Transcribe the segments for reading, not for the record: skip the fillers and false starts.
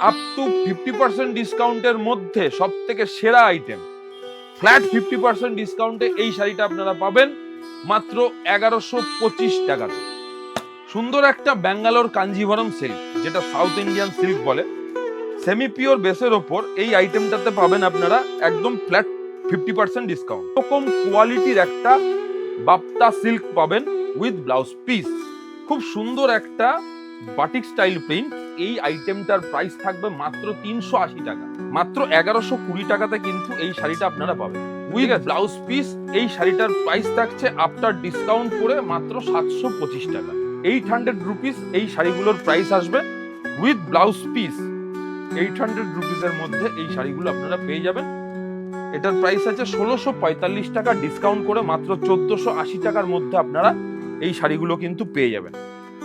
Up to 50% ডিসকাউন্টের মধ্যে সব থেকে সেরা আইটেম, ফ্ল্যাট 50% ডিসকাউন্টে এই শাড়িটা আপনারা পাবেন মাত্র 1125 টাকাতে। সুন্দর একটা ব্যাঙ্গালোর কাঞ্জিভরম সিল্ক, যেটা সাউথ ইন্ডিয়ান সিল্ক বলে, সেমি পিওর বেসের ওপর এই আইটেমটাতে পাবেন আপনারা একদম ফ্ল্যাট 50% ডিসকাউন্ট। এরকম কোয়ালিটির একটা বাপ্তা সিল্ক পাবেন উইথ ব্লাউজ পিস। খুব সুন্দর একটা বাটিক স্টাইল প্রিন্ট। এই আইটেমটার প্রাইস থাকবে মাত্র 380 টাকা। মাত্র 1120 টাকাতে কিন্তু এই শাড়িটা আপনারা পাবেন উইথ ব্লাউজ পিস। এই শাড়িটার প্রাইস থাকছে আফটার ডিসকাউন্ট করে মাত্র 725 টাকা। 800 রুপিস এই শাড়িগুলোর প্রাইস আসবে উইথ ব্লাউজ পিস। 800 রুপিসের মধ্যে এই শাড়িগুলো আপনারা পেয়ে যাবেন। এটার প্রাইস আছে 1645 টাকা, ডিসকাউন্ট করে মাত্র 1480 টাকার মধ্যে আপনারা এই শাড়িগুলো কিন্তু পেয়ে যাবেন।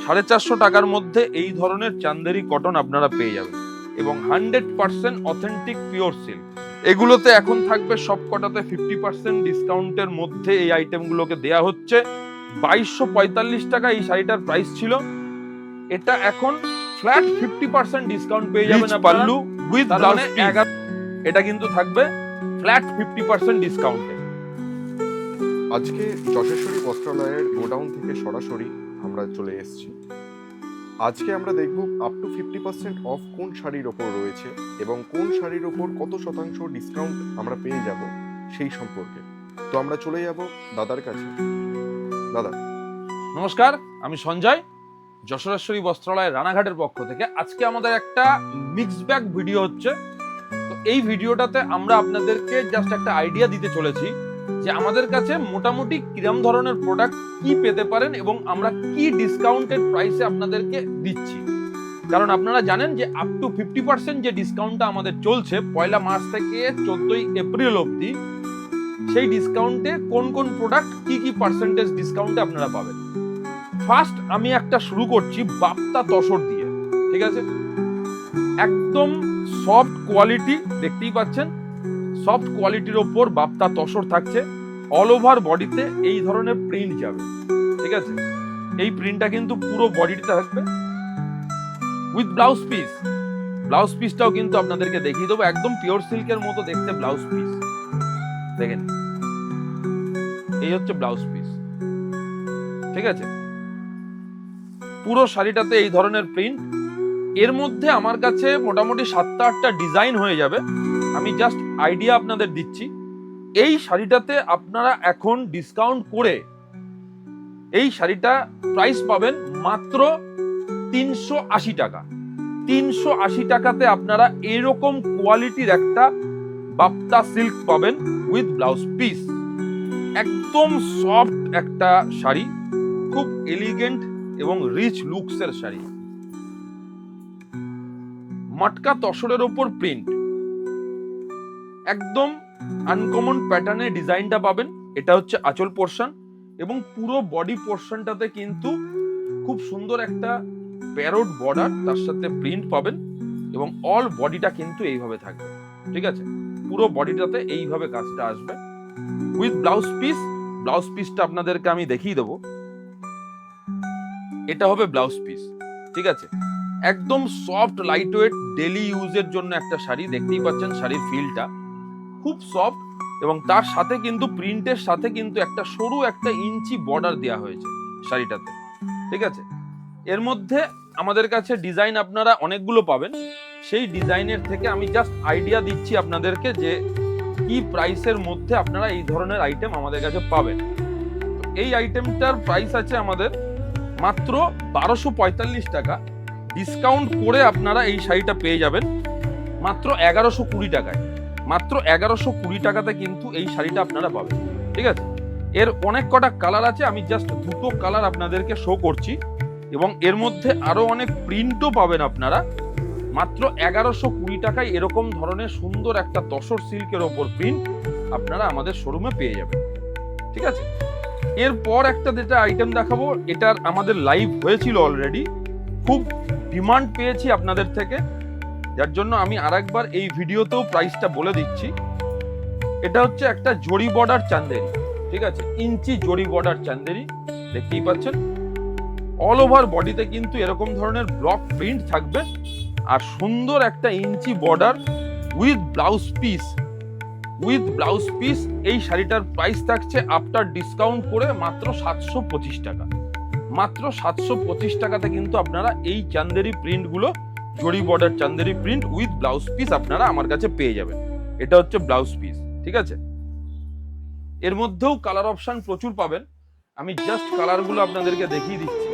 450 টাকার মধ্যে এই ধরনের চান্দেরি কটন আপনারা পেয়ে যাবেন এবং 100% অথেন্টিক পিওর সিল্ক। এগুলোতে এখন থাকবে সব কটাতে 50% ডিসকাউন্টের মধ্যে এই আইটেমগুলোকে দেয়া হচ্ছে। 2245 টাকা এই শাড়িটার প্রাইস ছিল, এটা এখন ফ্ল্যাট 50% ডিসকাউন্ট পেয়ে যাবেন পাল্লু উইথ ব্লাউজ পিস। এটা কিন্তু থাকবে ফ্ল্যাট 50% ডিসকাউন্টে। আজকে যশেশ্বরী বস্ত্রালয়ের গোডাউন থেকে সরাসরি আমরা চলে এসেছি। আজকে আমরা দেখব আপ টু 50% অফ কোন শাড়ির ওপর রয়েছে এবং কোন শাড়ির ওপর কত শতাংশ ডিসকাউন্ট আমরা পেয়ে যাব সেই সম্পর্কে। তো আমরা চলে যাব দাদার কাছে। দাদা নমস্কার, আমি সঞ্জয়, যশোরেশ্বরী বস্ত্রালয় রানাঘাটের পক্ষ থেকে। আজকে আমাদের একটা মিক্স ব্যাগ ভিডিও হচ্ছে। তো এই ভিডিওটাতে আমরা আপনাদেরকে জাস্ট একটা আইডিয়া দিতে চলেছি যে আমাদের কাছে মোটামুটি কিরম ধরনের প্রোডাক্ট কি পেতে পারেন এবং আমরা কি ডিসকাউন্টেড প্রাইসে আপনাদেরকে দিচ্ছি। কারণ আপনারা জানেন যে আপ টু 50% যে ডিসকাউন্টটা আমাদের চলছে 1 মার্চ থেকে 14 এপ্রিল অবধি, সেই ডিসকাউন্টে কোন কোন প্রোডাক্ট কি কি পার্সেন্টেজ ডিসকাউন্টে আপনারা পাবেন। ফার্স্ট আমি একটা শুরু করছি বাপ্তা তসর দিয়ে, ঠিক আছে? একদম সফট কোয়ালিটি, দেখতেই পাচ্ছেন সফট কোয়ালিটির ওপর বাপ্তা তসর থাকছে। অল ওভার বডিতে এই ধরনের প্রিন্ট যাবে, ঠিক আছে? এই প্রিন্টটা কিন্তু পুরো বডিতে থাকবে উইথ ব্লাউজ পিস। ব্লাউজ পিসটাও কিন্তু আপনাদেরকে দেখিয়ে দেবো, একদম পিওর সিল্কের মতো দেখতে ব্লাউজ পিস। দেখেন, এই হচ্ছে ব্লাউজ পিস, ঠিক আছে? পুরো শাড়িটাতে এই ধরনের প্রিন্ট। এর মধ্যে আমার কাছে মোটামুটি 7-8টা ডিজাইন হয়ে যাবে। আমি জাস্ট আইডিয়া আপনাদের দিচ্ছি। এই শাড়িটাতে আপনারা এখন ডিসকাউন্ট করে এই শাড়িটা প্রাইস পাবেন মাত্র 380 টাকা। 380 টাকাতে আপনারা এরকম কোয়ালিটির একটা বাপ্তা সিল্ক পাবেন উইথ ব্লাউজ পিস। একদম সফট একটা শাড়ি, খুব এলিগেন্ট এবং রিচ লুকসের শাড়ি। মটকা তসরের ওপর প্রিন্ট, একদম আনকমন প্যাটার্নের ডিজাইনটা পাবেন। এটা হচ্ছে আঁচল পোরশন এবং পুরো বডি পোরশনটাতে কিন্তু খুব সুন্দর একটা প্যারোট বর্ডার, তার সাথে প্রিন্ট পাবেন এবং অল বডিটা কিন্তু এইভাবে থাকবে, ঠিক আছে? পুরো বডিটাতে এইভাবে কাজটা আসবে উইথ ব্লাউজ পিস। ব্লাউজ পিসটা আপনাদেরকে আমি দেখিয়ে দেবো। এটা হবে ব্লাউজ পিস, ঠিক আছে? একদম সফট লাইট ওয়েট ডেলি ইউজের জন্য একটা শাড়ি। দেখতেই পাচ্ছেন শাড়ির ফিলটা খুব সফট এবং তার সাথে কিন্তু প্রিন্টের সাথে কিন্তু একটা সরু একটা ইঞ্চি বর্ডার দেওয়া হয়েছে শাড়িটাতে, ঠিক আছে? এর মধ্যে আমাদের কাছে ডিজাইন আপনারা অনেকগুলো পাবেন। সেই ডিজাইনের থেকে আমি জাস্ট আইডিয়া দিচ্ছি আপনাদেরকে যে কি প্রাইসের মধ্যে আপনারা এই ধরনের আইটেম আমাদের কাছে পাবেন। এই আইটেমটার প্রাইস আছে আমাদের মাত্র 1245 টাকা। ডিসকাউন্ট করে আপনারা এই শাড়িটা পেয়ে যাবেন মাত্র 1120 টাকায়। মাত্র 1120 টাকাতে কিন্তু এই শাড়িটা আপনারা পাবেন, ঠিক আছে? এর অনেক কটা কালার আছে, আমি জাস্ট দুটো কালার আপনাদেরকে শো করছি এবং এর মধ্যে আরো অনেক প্রিন্টও পাবেন আপনারা। মাত্র 1120 টাকায় এরকম ধরনের সুন্দর একটা তসর সিল্কের ওপর প্রিন্ট আপনারা আমাদের শোরুমে পেয়ে যাবেন, ঠিক আছে? এরপর একটা যেটা আইটেম দেখাবো, এটার আমাদের লাইভ হয়েছিল অলরেডি, খুব ডিমান্ড পেয়েছি আপনাদের থেকে, যার জন্য আমি আরেকবার এই ভিডিওতেও প্রাইসটা বলে দিচ্ছি। এটা হচ্ছে একটা জরি বর্ডার চান্দেরি, ঠিক আছে? ইঞ্চি জরি বর্ডার চান্দেরি, দেখতেই পাচ্ছেন। অল ওভার বডিতে কিন্তু এরকম ধরনের ব্লক প্রিন্ট থাকবে আর সুন্দর একটা ইঞ্চি বর্ডার উইথ ব্লাউজ পিস। এই শাড়িটার প্রাইস থাকছে আফটার ডিসকাউন্ট করে মাত্র 725 টাকা। মাত্র 725 টাকাতে কিন্তু আপনারা এই চান্দেরি প্রিন্ট গুলো, জরি border Chanderi print with blouse piece আপনারা আমার কাছে পেয়ে যাবেন। এটা হচ্ছে ব্লাউজ পিস, ঠিক আছে। এর মধ্যেও কালার অপশন প্রচুর পাবেন, আমি জাস্ট কালারগুলো আপনাদেরকে দেখিয়ে দিচ্ছি।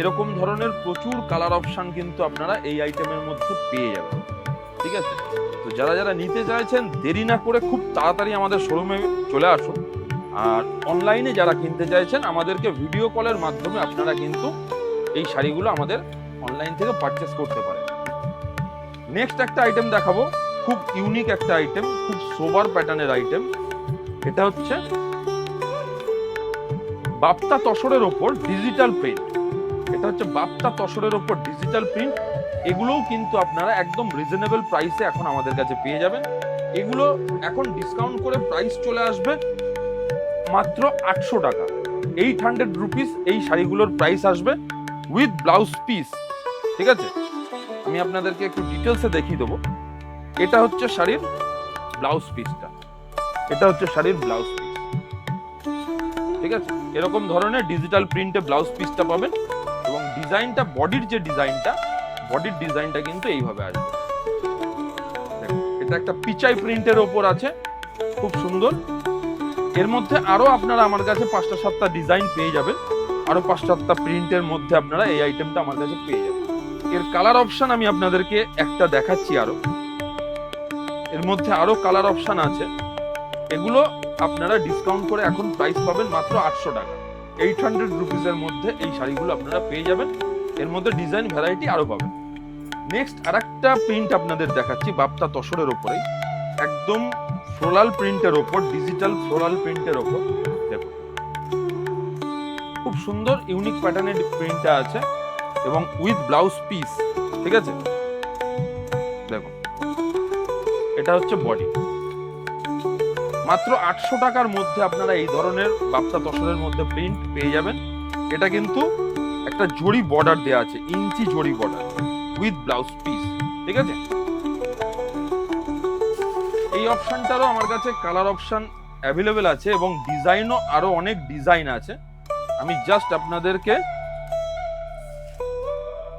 এরকম ধরনের প্রচুর কালার অপশন কিন্তু আপনারা এই আইটেমের মধ্যে পেয়ে যাবেন, ঠিক আছে। তো যারা যারা নিতে চাইছেন দেরি না করে খুব তাড়াতাড়ি আমাদের শোরুমে চলে আসুন। আর অনলাইনে যারা কিনতে চাইছেন আমাদেরকে ভিডিও কলের মাধ্যমে আপনারা কিন্তু এই শাড়িগুলো আমাদের অনলাইন থেকে পারচেস করতে পারেন। নেক্সট একটা আইটেম দেখাবো, খুব ইউনিক একটা আইটেম, খুব সোবার প্যাটার্নের আইটেম। এটা হচ্ছে বাপ্তা তসরের ওপর ডিজিটাল প্রিন্ট। এটা হচ্ছে বাপ্তা তসরের ওপর ডিজিটাল প্রিন্ট। এগুলোও কিন্তু আপনারা একদম রিজনেবল প্রাইসে এখন আমাদের কাছে পেয়ে যাবেন। এগুলো এখন ডিসকাউন্ট করে প্রাইস চলে আসবে মাত্র 800 টাকা। 800 রুপিস এই শাড়িগুলোর প্রাইস আসবে উইথ ব্লাউজ পিস, ঠিক আছে। আমি আপনাদেরকে একটু ডিটেলসে দেখিয়ে দেবো। এটা হচ্ছে শাড়ির ব্লাউজ পিসটা, এটা হচ্ছে শাড়ির ব্লাউজ পিস, ঠিক আছে। এরকম ধরনের ডিজিটাল প্রিন্টে ব্লাউজ পিসটা পাবেন এবং ডিজাইনটা, বডির যে ডিজাইনটা, বডির ডিজাইনটা কিন্তু এইভাবে আসবে। এটা একটা পিচাই প্রিন্টের ওপর আছে, খুব সুন্দর। এর মধ্যে আরো আপনারা আমার কাছে 5টা-7টা ডিজাইন পেয়ে যাবেন, আরো 5-7টা প্রিন্টের মধ্যে আপনারা এই আইটেমটা আমার কাছে পেয়ে যাবেন। এর কালার অপশন আমি আপনাদেরকে একটা দেখাচ্ছি আরো। এর মধ্যে আরো কালার অপশন আছে, এগুলো আপনারা ডিসকাউন্ট করে এখন প্রাইস পাবেন মাত্র 800 টাকা। 800 রুপিসের মধ্যে এই শাড়িগুলো আপনারা পেয়ে যাবেন। এর মধ্যে ডিজাইন ভ্যারাইটি আরো পাবেন। নেক্সট আরেকটা প্রিন্ট আপনাদের দেখাচ্ছি বাপ্তা তসরের ওপরে, একদম ফ্লোরাল প্রিন্টের ওপর, ডিজিটাল ফ্লোরাল প্রিন্টের ওপর। দেখুন খুব সুন্দর ইউনিক প্যাটার্নের প্রিন্টটা আছে এবং উইথ ব্লাউজ পিস, ঠিক আছে। দেখুন এটা হচ্ছে বডি। মাত্র 800 টাকার মধ্যে আপনারা এই ধরনের বাপ্তা তসরের মধ্যে প্রিন্ট পেয়ে যাবেন। এটা কিন্তু একটা জরি বর্ডার দেওয়া আছে, ইঞ্চি জরি বর্ডার উইথ ব্লাউজ পিস, ঠিক আছে। এই অপশনটারও আমার কাছে কালার অপশন অ্যাভেলেবেল আছে এবং ডিজাইনও আরো অনেক ডিজাইন আছে। আমি জাস্ট আপনাদেরকে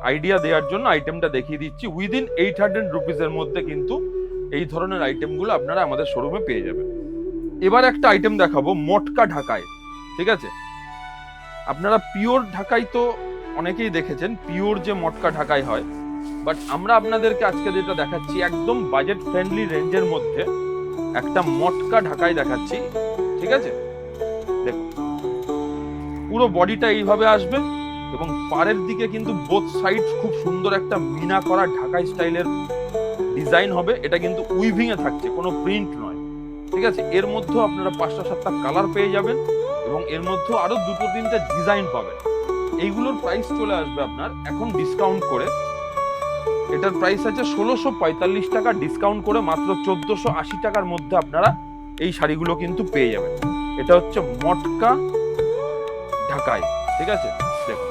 আইডিয়া দেওয়ার জন্য আইটেমটা দেখিয়ে দিচ্ছি। উইদিন 800 রুপিসের মধ্যে কিন্তু এই ধরনের আইটেমগুলো আপনারা আমাদের শোরুমে পেয়ে যাবেন। এবার একটা আইটেম দেখাবো মটকা ঢাকায়, ঠিক আছে। আপনারা পিওর ঢাকাই তো অনেকেই দেখেছেন, পিওর যে মটকা ঢাকাই হয়, বাট আমরা আপনাদেরকে আজকে যেটা দেখাচ্ছি একদম বাজেট ফ্রেন্ডলি রেঞ্জের মধ্যে একটা মটকা ঢাকাই দেখাচ্ছি, ঠিক আছে। দেখুন পুরো বডিটা এইভাবে আসবে এবং পাড়ের দিকে কিন্তু বোথ সাইড খুব সুন্দর একটা মিনা করা ঢাকাই স্টাইলের ডিজাইন হবে। এটা কিন্তু উইভিং এ থাকছে, কোনো প্রিন্ট নয়, ঠিক আছে। এর মধ্যেও আপনারা 5টা-7টা কালার পেয়ে যাবেন এবং এর মধ্যেও আরো 2-3টে ডিজাইন পাবেন। এইগুলোর প্রাইস চলে আসবে আপনার এখন ডিসকাউন্ট করে, এটার প্রাইস আছে 1645 টাকা, ডিসকাউন্ট করে মাত্র 1480 টাকার মধ্যে আপনারা এই শাড়িগুলো কিন্তু পেয়ে যাবেন। এটা হচ্ছে মটকা ঢাকাই, ঠিক আছে। দেখুন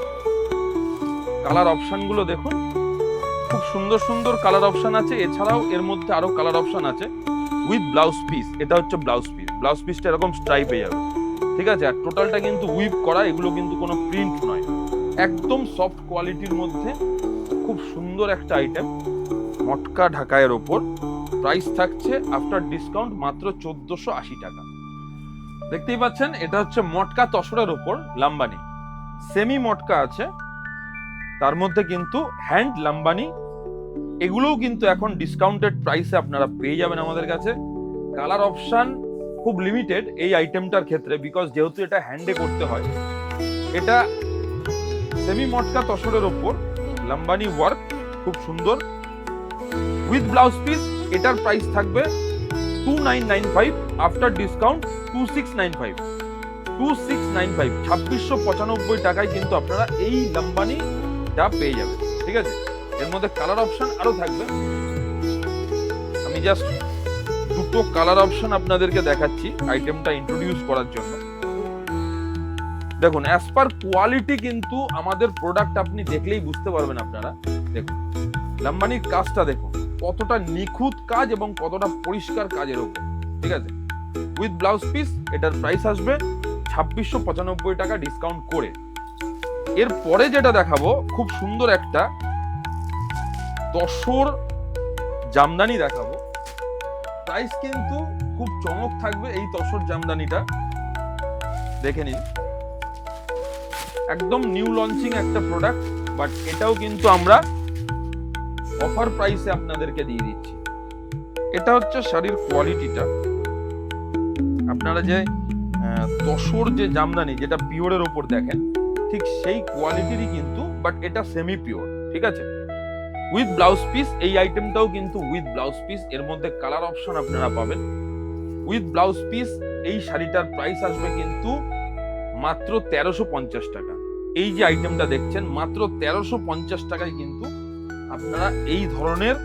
কালার অপশনগুলো দেখুন, খুব সুন্দর সুন্দর কালার অপশন আছে। এছাড়াও এর মধ্যে আরো কালার অপশন আছে উইথ ব্লাউজ পিস। এটা হচ্ছে ব্লাউজ পিস, ব্লাউজ পিসটা এরকম স্ট্রাইপে যাবে, ঠিক আছে। আর টোটালটা কিন্তু উইভ করা, এগুলো কিন্তু কোনো প্রিন্ট নয়, একদম সফট কোয়ালিটির মধ্যে খুব সুন্দর একটা আইটেম মটকা ঢাকাইয়ের ওপর। প্রাইস থাকছে আফটার ডিসকাউন্ট মাত্র 1480 টাকা। দেখতেই পাচ্ছেন এটা হচ্ছে মটকা তসরের ওপর লাম্বানি, সেমি মটকা আছে, তার মধ্যে কিন্তু হ্যান্ড লাম্বানি। এগুলোও কিন্তু এখন ডিসকাউন্টেড প্রাইসে আপনারা পেয়ে যাবেন আমাদের কাছে। কালার অপশন খুব লিমিটেড এই আইটেমটার ক্ষেত্রে, বিকজ যেহেতু এটা হ্যান্ডে করতে হয়। এটা সেমি মটকা তসরের ওপর লাম্বানি ওয়ার্ক, খুব সুন্দর উইথ ব্লাউজ পিস। এটার প্রাইস থাকবে 2995, আফটার ডিসকাউন্ট 2695। 2695 টাকায় কিন্তু আপনারা এই লাম্বানিটা পেয়ে যাবেন, ঠিক আছে। এর মধ্যে কালার অপশন আরো থাকবে, আমি জাস্ট 2টো কালার অপশন আপনাদেরকে দেখাচ্ছি আইটেমটা ইন্ট্রোডিউস করার জন্য। দেখুন অ্যাজ পার কোয়ালিটি কিন্তু আমাদের প্রোডাক্ট আপনি দেখলেই বুঝতে পারবেন আপনারা। দেখুন জামদানির কাজটা দেখুন কতটা নিখুঁত কাজ এবং কতটা পরিষ্কার কাজের উপর, ঠিক আছে। উইথ ব্লাউজ পিস এটার প্রাইস আসবে 2695 টাকা ডিসকাউন্ট করে। এর পরে যেটা দেখাবো খুব সুন্দর একটা তসর জামদানি দেখাবো। প্রাইস কিন্তু খুব চমক থাকবে এই তসর জামদানিটা, দেখে নিন। একদম নিউ লঞ্চিং একটা প্রোডাক্ট, বাট এটাও কিন্তু আমরা অফার প্রাইসে আপনাদেরকে দিয়ে দিচ্ছি। এটা হচ্ছে শাড়ির কোয়ালিটিটা। আপনারা যে তসর যে জামদানি যেটা পিওরের উপর দেখেন, ঠিক সেই কোয়ালিটিরই কিন্তু, বাট এটা সেমি পিওর, ঠিক আছে। উইথ ব্লাউজ পিস, এই আইটেমটাও কিন্তু উইথ ব্লাউজ পিস। এর মধ্যে কালার অপশন আপনারা পাবেন উইথ ব্লাউজ পিস। এই শাড়িটার প্রাইস আসবে কিন্তু মাত্র 1350 টাকা। এই যে আইটেমটা দেখছেন মাত্র 1350 টাকায় কিন্তু আপনারা এই ধরনের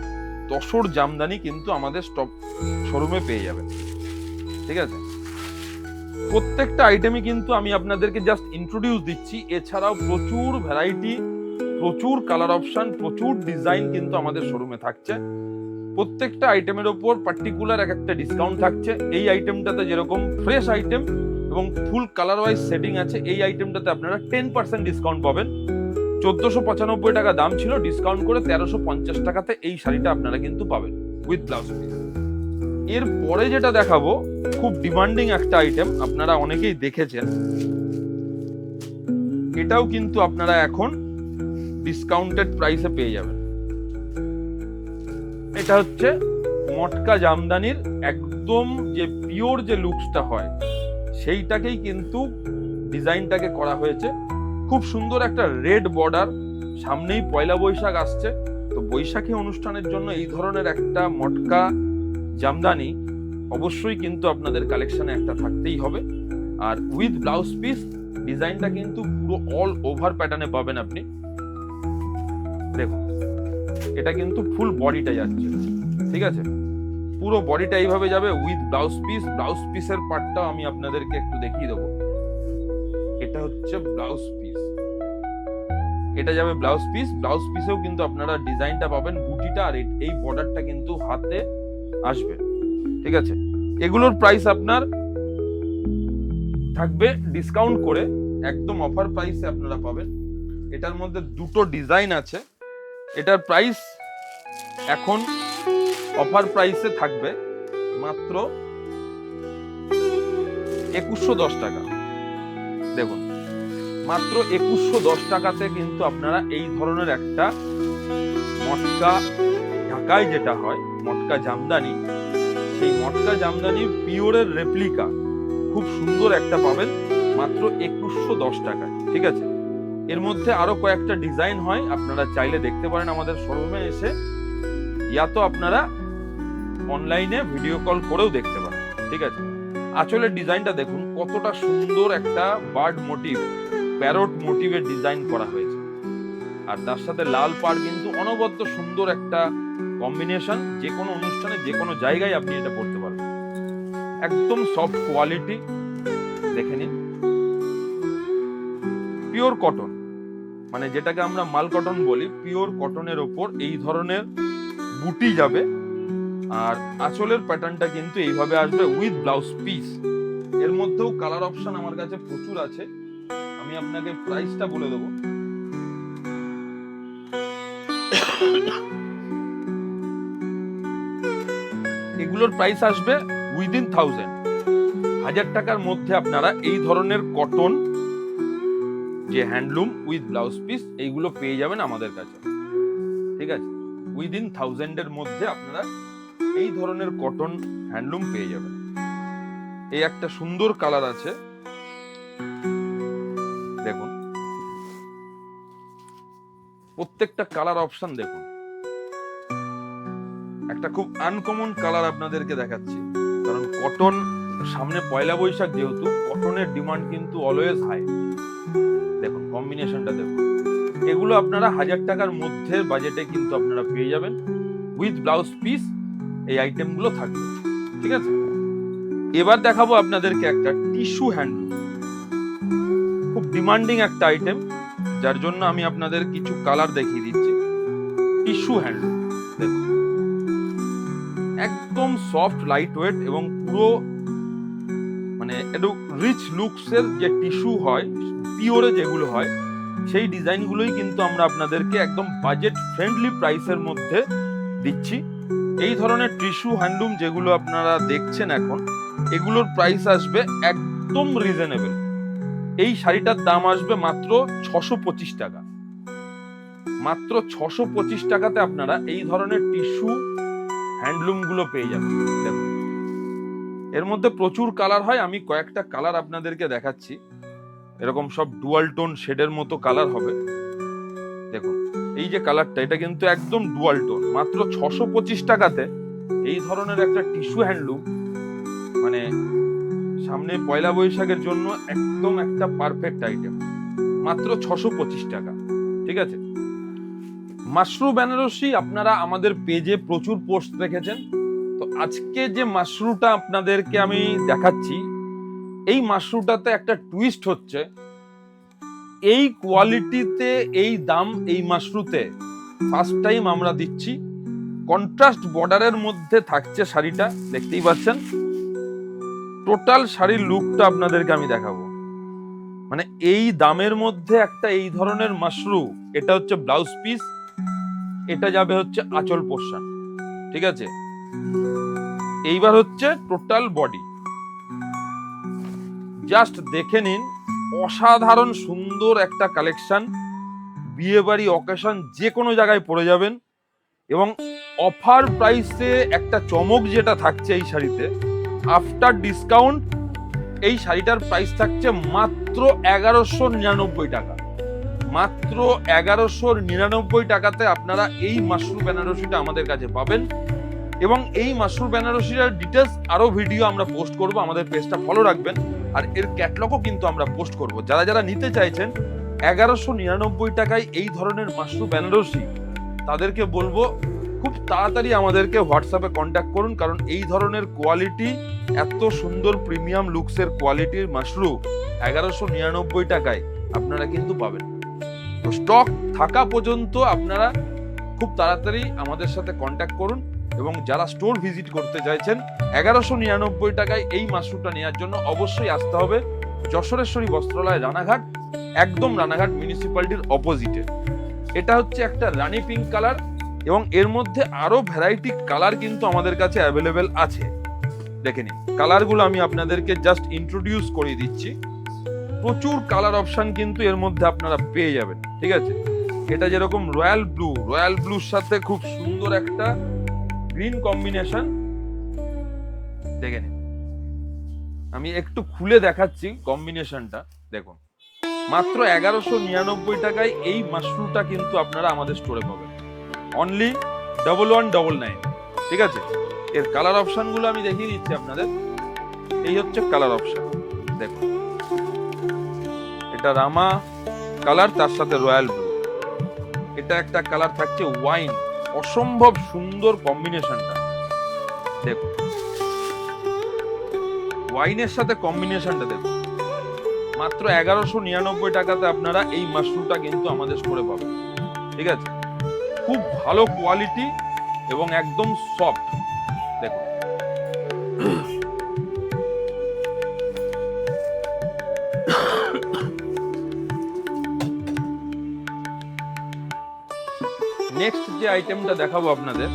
তসর জামদানি কিন্তু আমাদের স্টক শোরুমে পেয়ে যাবেন, ঠিক আছে। প্রত্যেকটা আইটেমই কিন্তু আমি আপনাদেরকে জাস্ট ইন্ট্রোডিউস দিচ্ছি। এছাড়াও প্রচুর ভ্যারাইটি, প্রচুর কালার অপশন, প্রচুর ডিজাইন কিন্তু আমাদের শোরুমে থাকছে। প্রত্যেকটা আইটেমের ওপর পার্টিকুলার এক একটা ডিসকাউন্ট থাকছে। এই আইটেমটাতে যেরকম ফ্রেশ আইটেম এবং ফুল কালার ওয়াইজ সেটিং আছে, এই আইটেমটাতে আপনারা 10% ডিসকাউন্ট পাবেন। 1495 টাকা দাম ছিল, ডিসকাউন্ট করে 1350 টাকাতে এই শাড়িটা আপনারা কিন্তু পাবেন উইথ ব্লাউজ পিস। এর পরে যেটা দেখাবো খুব ডিমান্ডিং একটা আইটেম, আপনারা অনেকেই দেখেছেন। এটাও কিন্তু আপনারা এখন ডিসকাউন্টেড প্রাইসে পেয়ে যাবেন। এটা হচ্ছে মটকা জামদানির একদম যে পিওর যে লুকসটা হয় সেইটাকেই কিন্তু ডিজাইনটাকে করা হয়েছে। খুব সুন্দর একটা রেড বর্ডার, সামনেই পয়লা বৈশাখ আসছে, তো বৈশাখী অনুষ্ঠানের জন্য এই ধরনের একটা মটকা জামদানি অবশ্যই কিন্তু আপনাদের কালেকশনে একটা থাকতেই হবে। আর উইথ ব্লাউজ পিস ডিজাইনটা কিন্তু পুরো অল ওভার প্যাটার্নে পাবেন আপনি। দেখুন এটা কিন্তু ফুল বডিটা যাচ্ছে, ঠিক আছে। পুরো বডিটা এইভাবে যাবে উইথ ব্লাউজ পিস। ব্লাউজ পিসের পার্টটাও আমি আপনাদেরকে একটু দেখিয়ে দেবো। এটা হচ্ছে ব্লাউজ পিস, এটা যাবে ব্লাউজ পিস। ব্লাউজ পিসেও কিন্তু আপনারা ডিজাইনটা পাবেন, বুটিটা আর এই বর্ডারটা কিন্তু হাতে আসবে, ঠিক আছে। এগুলোর প্রাইস আপনার থাকবে ডিসকাউন্ট করে একদম অফার প্রাইসে আপনারা পাবেন। এটার মধ্যে দুটো ডিজাইন আছে। এটার প্রাইস এখন অফার প্রাইসে থাকবে মাত্র 2110 টাকা। দেখুন মাত্র 2110 টাকাতে কিন্তু আপনারা এই ধরনের একটা মটকা, ঢাকায় যেটা হয় মটকা জামদানি, সেই মটকা জামদানি পিওরের রেপ্লিকা খুব সুন্দর একটা পাবেন মাত্র 2110 টাকায়, ঠিক আছে। এর মধ্যে আরো কয়েকটা ডিজাইন হয়, আপনারা চাইলে দেখতে পারেন আমাদের শোরুমে এসে, ইয়া তো আপনারা অনলাইনে ভিডিও কল করেও দেখতে পারেন, ঠিক আছে। আঁচলের ডিজাইনটা দেখুন কতটা সুন্দর একটা বার্ড মোটিভ, প্যারট মোটিভের ডিজাইন করা হয়েছে। আর তার সাথে লাল পাড় কিন্তু অনবদ্য সুন্দর একটা কম্বিনেশন। যে কোনো অনুষ্ঠানে যে কোনো জায়গায় আপনি এটা পড়তে পারবেন। একদম সফট কোয়ালিটি, দেখে নিন। পিওর কটন, মানে যেটাকে আমরা মাল কটন বলি, পিওর কটনের ওপর এই ধরনের বুটি যাবে। আর আঁচলের প্যাটার্নটা কিন্তু এইভাবে আসবে উইথ ব্লাউজ পিস। এর মধ্যেও কালার অপশন আমার কাছে প্রচুর আছে, আমি আপনাকে প্রাইসটা বলে দেবো। এগুলোর প্রাইস আসবে উইদিন 1000 টাকার মধ্যে আপনারা এই ধরনের কটন যে হ্যান্ডলুম উইথ ব্লাউজ পিস এইগুলো পেয়ে যাবেন আমাদের কাছে, ঠিক আছে। উইদিন 1000 এর মধ্যে আপনারা এই ধরনের কটন হ্যান্ডলুম পেয়ে যাবেন। এই একটা সুন্দর কালার আছে, দেখুন প্রত্যেকটা কালার অপশন দেখুন। একটা খুব আনকমন কালার আপনাদেরকে দেখাচ্ছি, কারণ কটন সামনে পয়লা বৈশাখ, যেহেতু কটনের ডিমান্ড কিন্তু অলওয়েজ হাই। দেখুন কম্বিনেশনটা দেখুন। এগুলো আপনারা 1000 টাকার মধ্যে বাজেটে কিন্তু আপনারা পেয়ে যাবেন উইথ ব্লাউজ পিস। এই আইটেমগুলো থাকবে, ঠিক আছে। এবার দেখাবো আপনাদেরকে একটা টিস্যু হ্যান্ডলুম, খুব ডিমান্ডিং একটা আইটেম, যার জন্য আমি আপনাদের কিছু কালার দেখিয়ে দিচ্ছি। টিস্যু হ্যান্ডলুম, দেখুন একদম সফট লাইট ওয়েট এবং পুরো মানে একটু রিচ লুকসের যে টিস্যু হয়, পিওরে যেগুলো হয়, সেই ডিজাইনগুলোই কিন্তু আমরা আপনাদেরকে একদম বাজেট ফ্রেন্ডলি প্রাইসের মধ্যে দিচ্ছি। এই ধরনের টিস্যু হ্যান্ডলুম যেগুলো আপনারা দেখছেন এখন, এগুলোর প্রাইস আসবে একদম রিজনেবল। এই শাড়িটার দাম আসবে মাত্র 625 টাকা। মাত্র 625 টাকাতে আপনারা এই ধরনের টিস্যু হ্যান্ডলুম গুলো পেয়ে যাবেন। দেখুন এর মধ্যে প্রচুর কালার হয়, আমি কয়েকটা কালার আপনাদেরকে দেখাচ্ছি। এরকম সব ডুয়াল টোন শেডের মতো কালার হবে। দেখুন এই যে কালারটা, এটা কিন্তু একদম ডুয়াল টোন। মাত্র 625 টাকাতে এই ধরনের একটা টিস্যু হ্যান্ডলুম, মানে সামনে পয়লা বৈশাখের জন্য একদম একটা পারফেক্ট আইটেম। মাত্র 625 টাকা, ঠিক আছে। মাশরু বেনারসি আপনারা আমাদের পেজে প্রচুর পোস্ট দেখেছেন। তো আজকে যে মাশরুটা আপনাদেরকে আমি দেখাচ্ছি, এই মাশরুটাতে একটা টুইস্ট হচ্ছে। এই কোয়ালিটিতে এই দাম এই মাশরুতে ফার্স্ট টাইম আমরা দিচ্ছি। কন্ট্রাস্ট বর্ডারের মধ্যে থাকছে শাড়িটা, দেখতেই পাচ্ছেন। টোটাল শাড়ির লুকটা আপনাদেরকে আমি দেখাবো। মানে এই দামের মধ্যে একটা এই ধরনের মাশরু, এটা হচ্ছে ব্লাউজ পিস, এটা যাবে হচ্ছে আঁচল পোরশন, ঠিক আছে। এইবার হচ্ছে টোটাল বডি, জাস্ট দেখে নিন। অসাধারণ সুন্দর একটা কালেকশন, বিয়ে বাড়ি অকেশন যে কোনো জায়গায় পরে যাবেন। এবং অফার প্রাইসে একটা চমক যেটা থাকছে এই শাড়িতে, আফটার ডিসকাউন্ট এই শাড়িটার প্রাইস থাকছে মাত্র 1199 টাকা। মাত্র 1199 টাকাতে আপনারা এই মাশরু বেনারসিটা আমাদের কাছে পাবেন। এবং এই মাশরু বেনারসিটার ডিটেলস আরো ভিডিও আমরা পোস্ট করব, আমাদের পেজটা ফলো রাখবেন। আর এর ক্যাটলগও কিন্তু আমরা পোস্ট করব। যারা যারা নিতে চাইছেন 1199 টাকায় এই ধরনের মাশরু বেনারসি, তাদেরকে বলবো খুব তাড়াতাড়ি আমাদেরকে হোয়াটসঅ্যাপে কন্ট্যাক্ট করুন। কারণ এই ধরনের কোয়ালিটি, এত সুন্দর প্রিমিয়াম লুকসের কোয়ালিটির মাশরু 1199 টাকায় আপনারা কিন্তু পাবেন। তো স্টক থাকা পর্যন্ত আপনারা খুব তাড়াতাড়ি আমাদের সাথে কন্ট্যাক্ট করুন। এবং যারা স্টোর ভিজিট করতে চাইছেন 1199 টাকায় এই মাশরুটা নেওয়ার জন্য অবশ্যই আসতে হবে যশোরেশ্বরী বস্ত্রালয়, রানাঘাট, একদম রানাঘাট মিউনিসিপ্যালিটির অপোজিটে। এটা হচ্ছে একটা রানী পিঙ্ক কালার, এবং এর মধ্যে আরো ভ্যারাইটি কালার কিন্তু আমাদের কাছে অ্যাভেলেবেল আছে। দেখে নিন কালারগুলো আমি আপনাদেরকে জাস্ট ইন্ট্রোডিউস করে দিচ্ছি। প্রচুর কালার অপশন কিন্তু এর মধ্যে আপনারা পেয়ে যাবেন, ঠিক আছে। এটা যেরকম রয়্যাল ব্লুর সাথে খুব সুন্দর একটা গ্রিন কম্বিনেশন, দেখে নিন। আমি একটু খুলে দেখাচ্ছি কম্বিনেশনটা, দেখুন। মাত্র 1199 টাকায় এই মাশরুটা কিন্তু আপনারা আমাদের স্টোরে পাবেন, অনলি 1199, ঠিক আছে। এর কালার অপশন গুলো আমি দেখিয়ে দিচ্ছি আপনাদের। এই হচ্ছে কালার অপশন, দেখুন। এটা রামা কালার, তার সাথে রয়্যাল ব্লু। এটা একটা কালার থাকছে ওয়াইন, অসম্ভব সুন্দর কম্বিনেশনটা, দেখুন। ওয়াইনের সাথে কম্বিনেশনটা দেখুন। মাত্র 1199 টাকাতে আপনারা এই মাশরুটা কিন্তু আমাদের স্টোরে পাবেন, ঠিক আছে। খুব ভালো কোয়ালিটি এবং একদম সফট, দেখুন। নেক্সট যে আইটেমটা দেখাবো আপনাদের,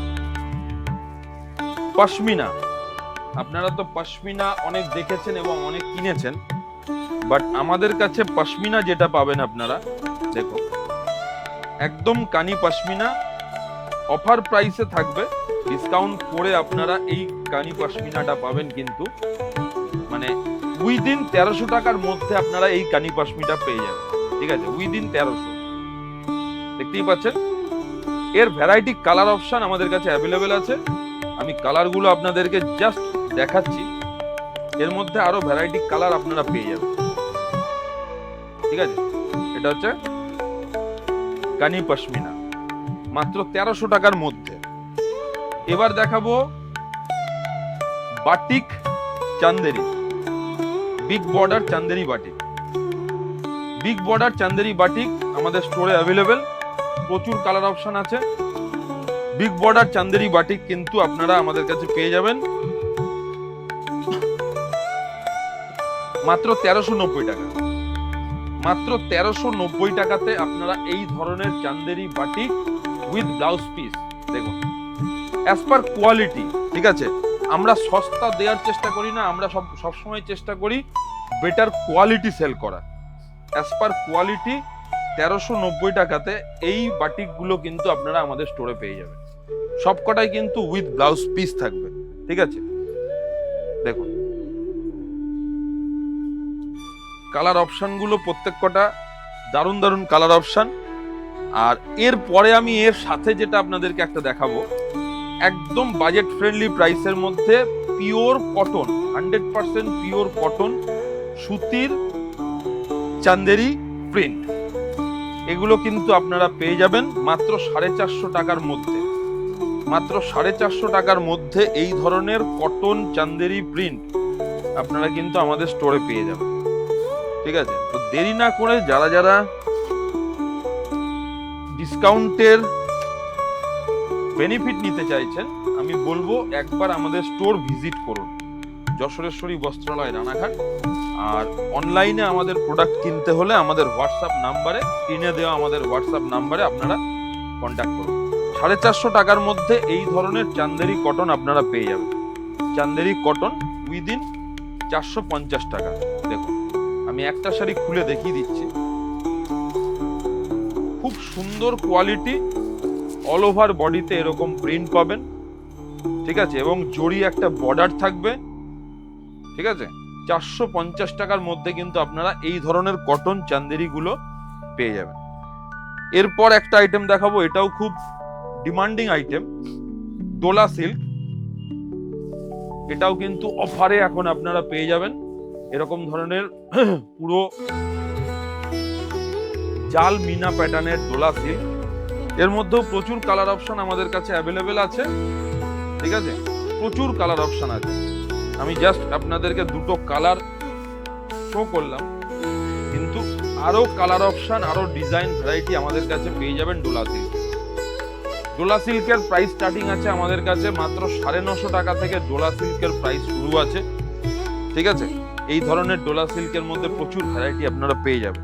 পশমিনা। আপনারা তো পশমিনা অনেক দেখেছেন এবং অনেক কিনেছেন, বাট আমাদের কাছে পশমিনা যেটা পাবেন আপনারা, দেখুন একদম কানি পশমিনা, অফার প্রাইসে থাকবে। ডিসকাউন্ট করে আপনারা এই কানি পশমিনাটা পাবেন কিন্তু মানে উইদিন 1300 টাকার মধ্যে আপনারা এই কানি পশমিনা পেয়ে যাবেন, ঠিক আছে। উইদিন 1300, দেখতেই পাচ্ছেন। এর ভ্যারাইটি কালার অপশন আমাদের কাছে অ্যাভেলেবেল আছে। আমি কালারগুলো আপনাদেরকে জাস্ট দেখাচ্ছি। এর মধ্যে আরো ভ্যারাইটি কালার আপনারা পেয়ে যাবেন, ঠিক আছে। এটা হচ্ছে কানি পশমিনা, মাত্র 1300 টাকার মধ্যে। এবার দেখাবো batik Chanderi, big border Chanderi batik. Big border Chanderi batik আমাদের স্টোরে অ্যাভেলেবেল। প্রচুর কালার অপশন আছে। বিগ বর্ডার চান্দেরি বাটিক কিন্তু আপনারা আমাদের কাছে পেয়ে যাবেন মাত্র 1390 টাকা। মাত্র 1390 টাকাতে আপনারা এই ধরনের Chanderi batik with blouse piece. দেখুন, অ্যাজ পার কোয়ালিটি, ঠিক আছে, আমরা সস্তা দেওয়ার চেষ্টা করি না, আমরা সবসময় চেষ্টা করি বেটার কোয়ালিটি সেল করা। অ্যাজ পার কোয়ালিটি 1390 টাকাতে এই বাটিকগুলো কিন্তু আপনারা আমাদের স্টোরে পেয়ে যাবেন। সবকটাই কিন্তু উইথ ব্লাউজ পিস থাকবে, ঠিক আছে। দেখুন কালার অপশনগুলো প্রত্যেক কটা দারুণ দারুণ কালার অপশন। আর এরপরে আমি এর সাথে যেটা আপনাদেরকে একটা দেখাবো, একদম বাজেট ফ্রেন্ডলি প্রাইসের মধ্যে পিওর কটন, 100% পিওর কটন সুতির চান্দেরি প্রিন্ট, এগুলো কিন্তু আপনারা পেয়ে যাবেন মাত্র 450 টাকার মধ্যে। মাত্র 450 টাকার মধ্যে এই ধরনের কটন চান্দেরি প্রিন্ট আপনারা কিন্তু আমাদের স্টোরে পেয়ে যাবেন, ঠিক আছে। তো দেরি না করে যারা যারা ডিসকাউন্টের বেনিফিট নিতে চাইছেন, আমি বলবো একবার আমাদের স্টোর ভিজিট করুন, যশোরেশ্বরী বস্ত্রালয় রানাঘাট। আর অনলাইনে আমাদের প্রোডাক্ট কিনতে হলে আমাদের হোয়াটসঅ্যাপ নাম্বারে, স্ক্রিনে দেওয়া আমাদের হোয়াটসঅ্যাপ নাম্বারে আপনারা কন্ট্যাক্ট করুন। 450 টাকার মধ্যে এই ধরনের চান্দেরি কটন আপনারা পেয়ে যাবেন। চান্দেরি কটন উইদিন 450 টাকা। দেখুন আমি একটা শাড়ি খুলে দেখিয়ে দিচ্ছি, খুব সুন্দর কোয়ালিটি, অল ওভার বডিতে এরকম প্রিন্ট পাবেন, ঠিক আছে, এবং জড়ি একটা বর্ডার থাকবে, ঠিক আছে। 450 টাকার মধ্যে কিন্তু আপনারা এই ধরনের কটন চান্দেরি গুলো পেয়ে যাবেন। এরপর একটা আইটেম দেখাবো, এটাও খুব ডিমান্ডিং আইটেম, ডোলা সিল্ক। এটাও কিন্তু অফারে এখন আপনারা পেয়ে যাবেন। এরকম ধরনের পুরো জাল মিনা প্যাটার্নের ডোলা সিল্ক, এর মধ্যেও প্রচুর কালার অপশন আমাদের কাছে অ্যাভেলেবেল আছে, ঠিক আছে, প্রচুর কালার অপশন আছে। আমি জাস্ট আপনাদেরকে দুটো কালার শো করলাম, কিন্তু আরো কালার অপশন, আরো ডিজাইন ভ্যারাইটি আমাদের কাছে পেয়ে যাবেন ডোলা সিল্কে। ডোলা সিল্কের প্রাইস স্টার্টিং আছে আমাদের কাছে মাত্র 950 টাকা থেকে ডোলা সিল্কের প্রাইস শুরু আছে, ঠিক আছে। এই ধরনের ডোলা সিল্কের মধ্যে প্রচুর ভ্যারাইটি আপনারা পেয়ে যাবেন।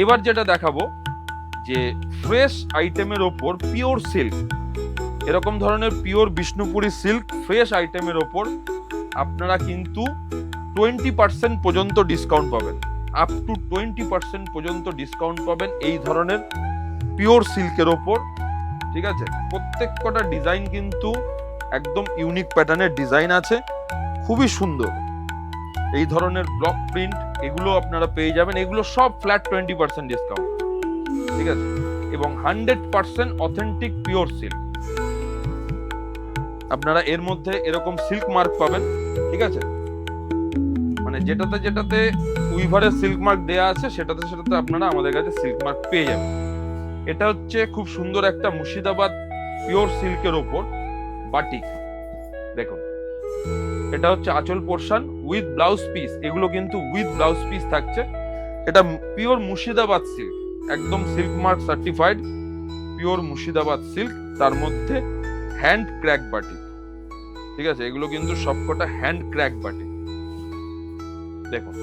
এবার যেটা দেখাবো যে ফ্রেশ আইটেমের ওপর পিওর সিল্ক, এরকম ধরনের পিওর বিষ্ণুপুরি সিল্ক ফ্রেশ আইটেমের ওপর আপনারা কিন্তু 20% পর্যন্ত ডিসকাউন্ট পাবেন, আপ টু 20% পর্যন্ত ডিসকাউন্ট পাবেন এই ধরনের পিওর সিল্কের ওপর, ঠিক আছে। প্রত্যেক কটা ডিজাইন কিন্তু একদম ইউনিক প্যাটার্নের ডিজাইন আছে, খুবই সুন্দর। এই ধরনের ব্লক প্রিন্ট এগুলো আপনারা পেয়ে যাবেন, এগুলো সব ফ্ল্যাট 20% ডিসকাউন্ট, ঠিক আছে, এবং 100% অথেন্টিক পিওর সিল্ক। আপনারা এর মধ্যে এরকম সিল্ক মার্ক পাবেন, ঠিক আছে, মানে যেটাতে যেটাতে উইভারের সিল্ক মার্ক দেয়া আছে সেটাতে সেটাতে আপনারা আমাদের কাছে সিল্ক মার্ক পেয়ে যাবেন। এটা হচ্ছে খুব সুন্দর একটা মুর্শিদাবাদ পিওর সিল্কের ওপর বাটিক। দেখুন এটা হচ্ছে আঁচল পোর্শন উইথ ব্লাউজ পিস, এগুলো কিন্তু উইথ ব্লাউজ পিস থাকছে। এটা পিওর মুর্শিদাবাদ সিল্ক, একদম silk mark certified pure Murshidabad silk, তার মধ্যে হ্যান্ড ক্র্যাক বাটিক, ঠিক আছে, এগুলো কিন্তু সবকটা হ্যান্ড ক্র্যাক বাটিক। দেখুন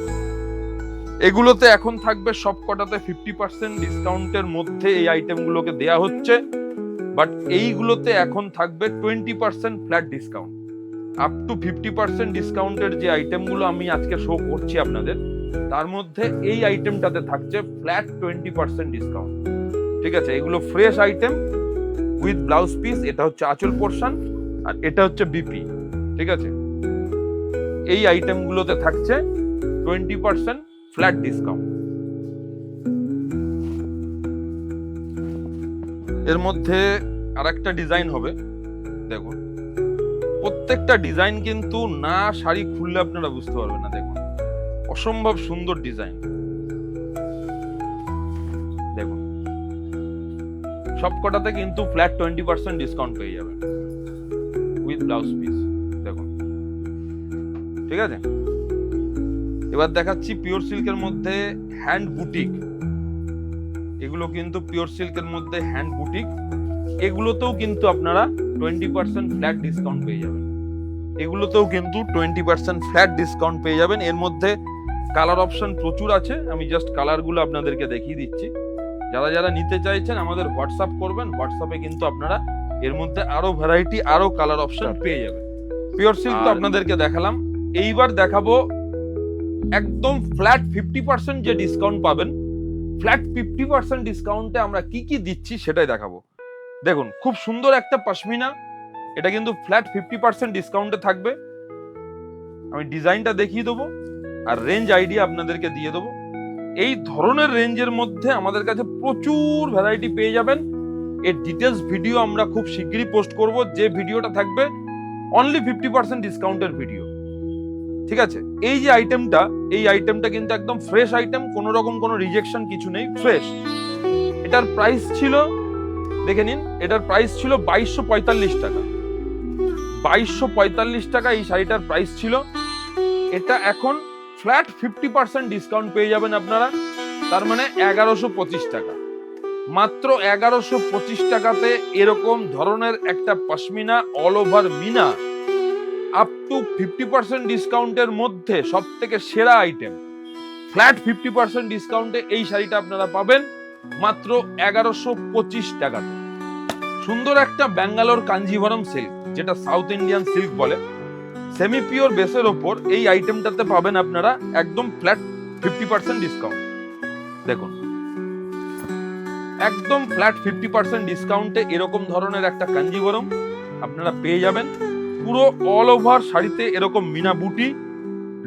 এগুলোতে এখন থাকবে সবকটাতে 50% ডিসকাউন্টের মধ্যে এই আইটেমগুলোকে দেয়া হচ্ছে, বাট এইগুলোতে এখন থাকবে 20% ফ্ল্যাট ডিসকাউন্ট। আপ টু 50% ডিসকাউন্টের যে আইটেমগুলো আমি আজকে শো করছি আপনাদের, তার মধ্যে এই আইটেমটাতে থাকছে ফ্ল্যাট 20% ডিসকাউন্ট, ঠিক আছে। এগুলো fresh item with blouse piece, এটা হচ্ছে আঁচল পোর্শন আর এটা হচ্ছে বিপি, ঠিক আছে। এই আইটেমগুলোতে থাকছে 20% ফ্ল্যাট ডিসকাউন্ট। এর মধ্যে আরেকটা ডিজাইন হবে, দেখুন প্রত্যেকটা ডিজাইন কিন্তু না শাড়ি খুললে আপনারা বুঝতে পারবেন না। দেখুন অসম্ভব সুন্দর ডিজাইন, দেখুন সবকটাতে কিন্তু ফ্ল্যাট 20% ডিসকাউন্ট পেয়ে যাবেন উইথ ব্লাউজ পিস। দেখুন, ঠিক আছে। এবার দেখাচ্ছি পিওর সিল্কের মধ্যে হ্যান্ড বুটিক, এগুলো কিন্তু পিওর সিল্কের মধ্যে হ্যান্ড বুটিক, এগুলোতেও কিন্তু আপনারা 20% ফ্ল্যাট ডিসকাউন্ট পেয়ে যাবেন। এগুলোতেও কিন্তু 20% ফ্ল্যাট ডিসকাউন্ট পেয়ে যাবেন। এর মধ্যে কালার অপশন প্রচুর আছে, আমি জাস্ট কালারগুলো আপনাদেরকে দেখিয়ে দিচ্ছি। যারা যারা নিতে চাইছেন আমাদের হোয়াটসঅ্যাপ করবেন, হোয়াটসঅ্যাপে কিন্তু আপনারা এর মধ্যে আরো ভ্যারাইটি, আরো কালার অপশন পেয়ে যাবেন। পিওর সিল্ক তো আপনাদেরকে দেখালাম, এইবার দেখাবো একদম ফ্ল্যাট 50% যে ডিসকাউন্ট পাবেন। ফ্ল্যাট 50% ডিসকাউন্টে আমরা কি কি দিচ্ছি সেটাই দেখাবো। দেখুন, খুব সুন্দর একটা পশমিনা, এটা কিন্তু ফ্ল্যাট 50% ডিসকাউন্টে থাকবে। আমি ডিজাইনটা দেখিয়ে দেবো আর রেঞ্জ আইডিয়া আপনাদেরকে দিয়ে দেবো। এই ধরনের রেঞ্জের মধ্যে আমাদের কাছে প্রচুর ভ্যারাইটি পেয়ে যাবেন। এর ডিটেলস ভিডিও আমরা খুব শীঘ্রই পোস্ট করব, যে ভিডিওটা থাকবে অনলি 50% ডিসকাউন্টের ভিডিও। ঠিক আছে, এই যে আইটেমটা, এই আইটেমটা কিন্তু একদম ফ্রেশ আইটেম, কোনো রকম কোনো রিজেকশন কিছু নেই, ফ্রেশ। এটার প্রাইস ছিল, দেখে নিন, এটার প্রাইস ছিল 2245 টাকা। 2245 টাকা এই শাড়িটার প্রাইস ছিল। এটা এখন ফ্ল্যাট 50% ডিসকাউন্ট পেয়ে যাবেন আপনারা, তার মানে 1125 টাকা। মাত্র 1125 টাকাতে এরকম ধরনের একটা পশমিনা অল ওভার মিনা আপ টু 50% ডিসকাউন্টের মধ্যে সব থেকে সেরা আইটেম। ফ্ল্যাট 50% ডিসকাউন্টে এই শাড়িটা আপনারা পাবেন মাত্র 1125 টাকাতে। সুন্দর একটা ব্যাঙ্গালোর কাঞ্জিভরম সিল্ক, যেটা সাউথ ইন্ডিয়ান সিল্ক বলে, সেমি পিওর বেসের ওপর এই আইটেমটাতে পাবেন আপনারা একদম ফ্ল্যাট 50% ডিসকাউন্ট। দেখুন, একদম ফ্ল্যাট 50% ডিসকাউন্টে এরকম ধরনের একটা কাঞ্জিভরম আপনারা পেয়ে যাবেন। পুরো অল ওভার শাড়িতে এরকম মিনা বুটি,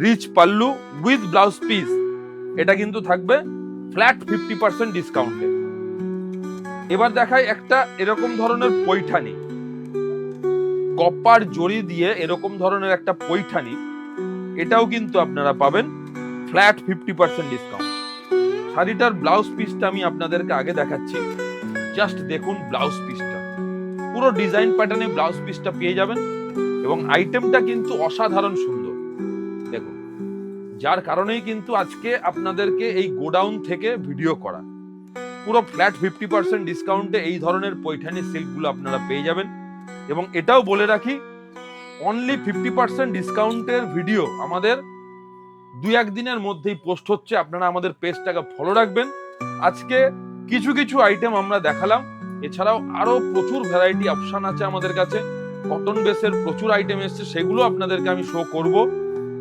রিচ পাল্লু উইথ ব্লাউজ পিস, এটা কিন্তু থাকবে ফ্ল্যাট 50% ডিসকাউন্টে। এবার দেখাই একটা এরকম ধরনের পৈঠানি, কপার জড়ি দিয়ে এরকম ধরনের একটা পৈঠানি, এটাও কিন্তু আপনারা পাবেন ফ্ল্যাট 50% ডিসকাউন্ট। শাড়িটার ব্লাউজ পিসটা আমি আপনাদেরকে আগে দেখাচ্ছি, জাস্ট দেখুন ব্লাউজ পিসটা, পুরো ডিজাইন প্যাটার্নে ব্লাউজ পিসটা পেয়ে যাবেন এবং আইটেমটা কিন্তু অসাধারণ সুন্দর। দেখুন, যার কারণেই কিন্তু আজকে আপনাদেরকে এই গোডাউন থেকে ভিডিও করা। পুরো ফ্ল্যাট 50% ডিসকাউন্টে এই ধরনের পৈঠানি সিল্কগুলো আপনারা পেয়ে যাবেন। এবং এটাও বলে রাখি, অনলি 50% ডিসকাউন্টের ভিডিও আমাদের 2-1 দিনের মধ্যেই পোস্ট হচ্ছে, আপনারা আমাদের পেজটাকে ফলো রাখবেন। আজকে কিছু কিছু আইটেম আমরা দেখালাম, এছাড়াও আরো প্রচুর ভ্যারাইটি অপশন আছে আমাদের কাছে। কটন বেসের প্রচুর আইটেম এসছে, সেগুলো আপনাদেরকে আমি শো করব।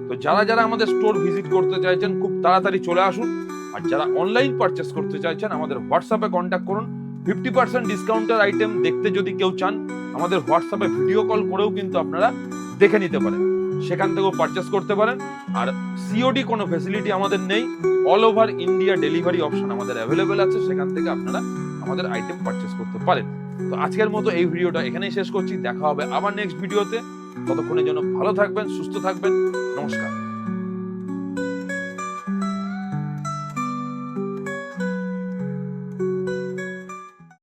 তো যারা যারা আমাদের স্টোর ভিজিট করতে চাইছেন খুব তাড়াতাড়ি চলে আসুন, আর যারা অনলাইন পারচেস করতে চাইছেন আমাদের হোয়াটসঅ্যাপে কন্ট্যাক্ট করুন। 50% ডিসকাউন্টের আইটেম দেখতে যদি কেউ চান, আমাদের হোয়াটসঅ্যাপে ভিডিও কল করেও কিন্তু আপনারা দেখে নিতে পারেন, সেখান থেকেও পারচেস করতে পারেন। আর সিওডি কোনো ফ্যাসিলিটি আমাদের নেই, all over India delivery option আমাদের অ্যাভেলেবেল আছে, সেখান থেকে আপনারা আমাদের আইটেম পারচেস করতে পারেন। তো আজকের মতো এই ভিডিওটা এখানেই শেষ করছি, দেখা হবে আবার নেক্সট ভিডিওতে। ততক্ষণের জন্য ভালো থাকবেন, সুস্থ থাকবেন, নমস্কার।